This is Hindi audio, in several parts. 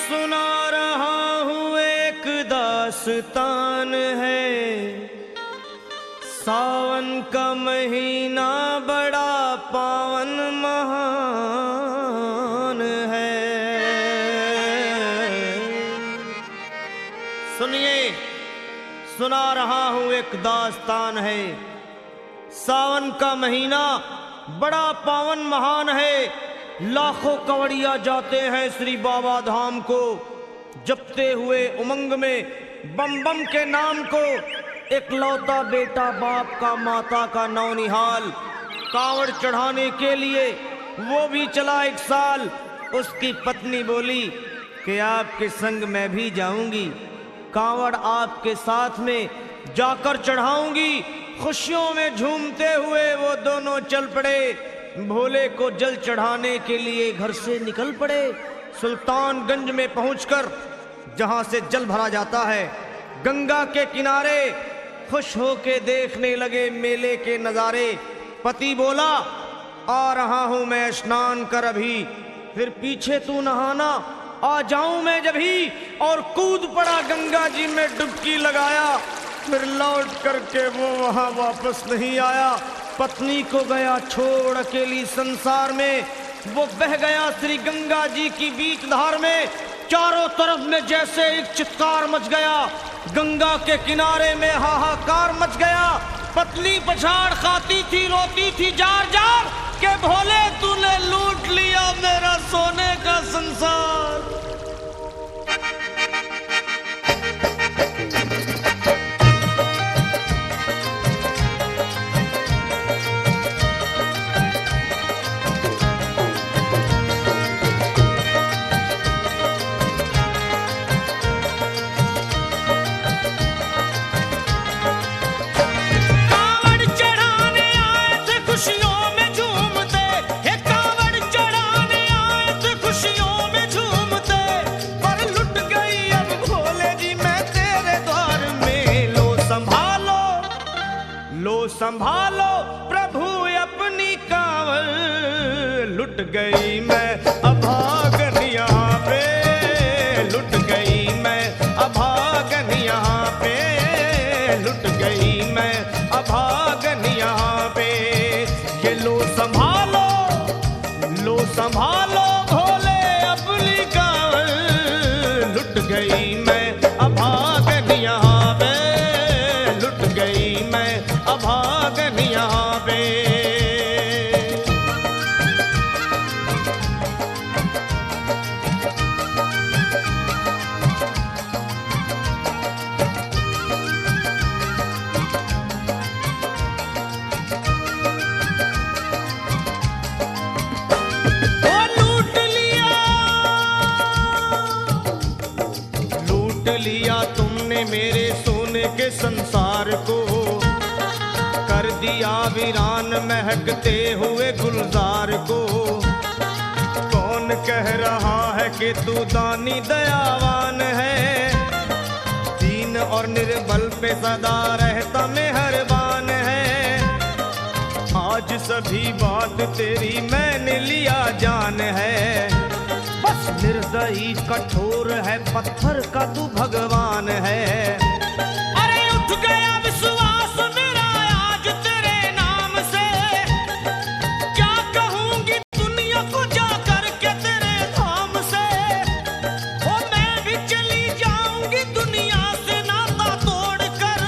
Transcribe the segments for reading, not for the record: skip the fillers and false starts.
सुना रहा हूँ एक दास्तान है, सावन का महीना बड़ा पावन महान है। सुनिए, सुना रहा हूँ एक दास्तान है, सावन का महीना बड़ा पावन महान है। लाखों कवड़िया जाते हैं श्री बाबा धाम को, जपते हुए उमंग में बम बम के नाम को। एक लौता बेटा बाप का माता का नौनिहाल, कांवड़ चढ़ाने के लिए वो भी चला एक साल। उसकी पत्नी बोली कि आपके संग मैं भी जाऊंगी, कांवड़ आपके साथ में जाकर चढ़ाऊंगी। खुशियों में झूमते हुए वो दोनों चल पड़े, भोले को जल चढ़ाने के लिए घर से निकल पड़े। सुल्तानगंज में पहुंचकर जहां से जल भरा जाता है, गंगा के किनारे खुश होके देखने लगे मेले के नजारे। पति बोला आ रहा हूं मैं स्नान कर अभी, फिर पीछे तू नहाना आ जाऊं मैं जभी। और कूद पड़ा गंगा जी में डुबकी लगाया, फिर लौट करके वो वहां वापस नहीं आया। पत्नी को गया छोड़ अकेली संसार में, वो बह गया श्री गंगा जी की बीच धार में। चारों तरफ में जैसे एक चित्कार मच गया, गंगा के किनारे में हाहाकार मच गया। पत्नी पछाड़ खाती थी, रोती थी जार जार के भोले तूने लूट लिया मेरा सोने का संसार। संभालो प्रभु अपनी कांवड़, लुट गई मैं अभागन यहाँ पे, लुट गई मैं अभागन यहाँ पे, लुट गई मैं अभागन यहाँ पे। ये लो संभालो भोले अपनी कांवड़, लुट गई मैं अभागन यहाँ पे, लुट गई मैं अभागन यहाँ पे। लूट लिया तुमने मेरे सोने के संसार को, कर दिया वीरान महकते हुए गुलजार को। कौन कह रहा है कि तू दानी दयावान है, दीन और निर्बल पे सदा रहता मेहरबान है। आज सभी बात तेरी मैंने लिया जान है, बस निर्दयी कठोर है पत्थर का तू भगवान है। अरे उठ गया विश्वास मेरा आज तेरे नाम से, क्या कहूंगी दुनिया को जाकर के तेरे धाम से। ओ मैं भी चली जाऊंगी दुनिया से नाता तोड़कर,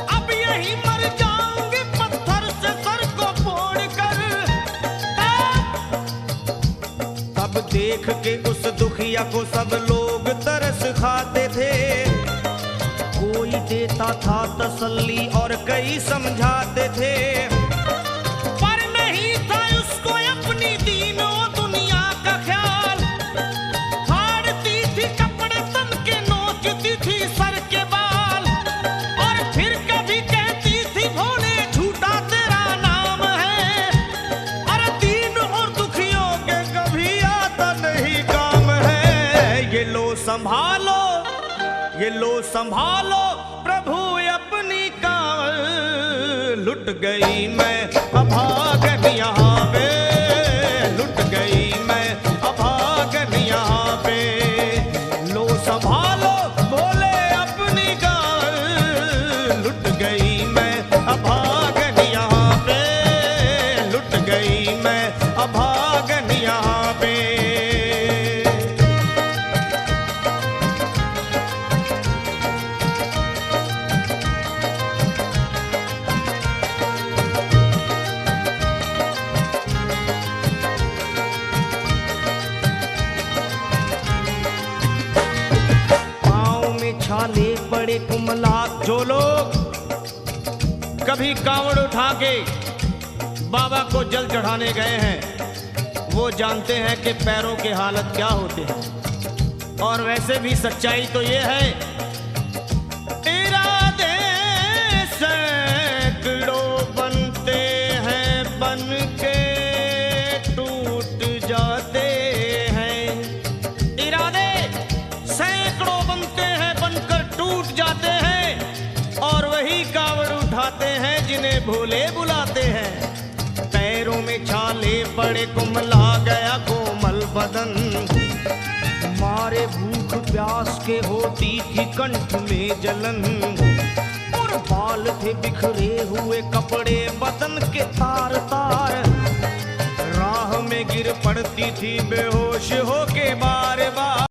अब यही मर जाऊंगी पत्थर से सर को फोड़कर। तब देख के उस दुखिया को सब लोग तरस खाते थे, कोई देता था तसल्ली और कई समझाते थे। पर नहीं था उसको अपनी दीनों दुनिया का ख्याल, फाड़ती थी कपड़े तन के, नोचती थी सर के बाल। और फिर कभी कहती थी भोले झूठा तेरा नाम है, अरे दीन और दुखियों के कभी आता नहीं काम है। ये लो संभालो प्रभु अपनी कांवड़, लुट गई मैं अभागन यहाँ पे, लुट गई मैं अभागन यहाँ पे। पड़े कुमला। जो लोग कभी कांवड़ उठा के बाबा को जल चढ़ाने गए हैं वो जानते हैं कि पैरों के हालत क्या होते हैं। और वैसे भी सच्चाई तो ये है, इरादे सैकड़ों बनते हैं बन के टूट जाते हैं। इरादे सैकड़ों बनते हैं बनकर टूट जाते हैं और वही कावड़ उठाते हैं जिन्हें भोले बुलाते हैं। पैरों में छाले पड़े कुमला गया कोमल बदन, मारे भूख प्यास के होती थी कंठ में जलन। और बाल थे बिखरे हुए कपड़े बदन के तार तार, राह में गिर पड़ती थी बेहोश होके बार बार।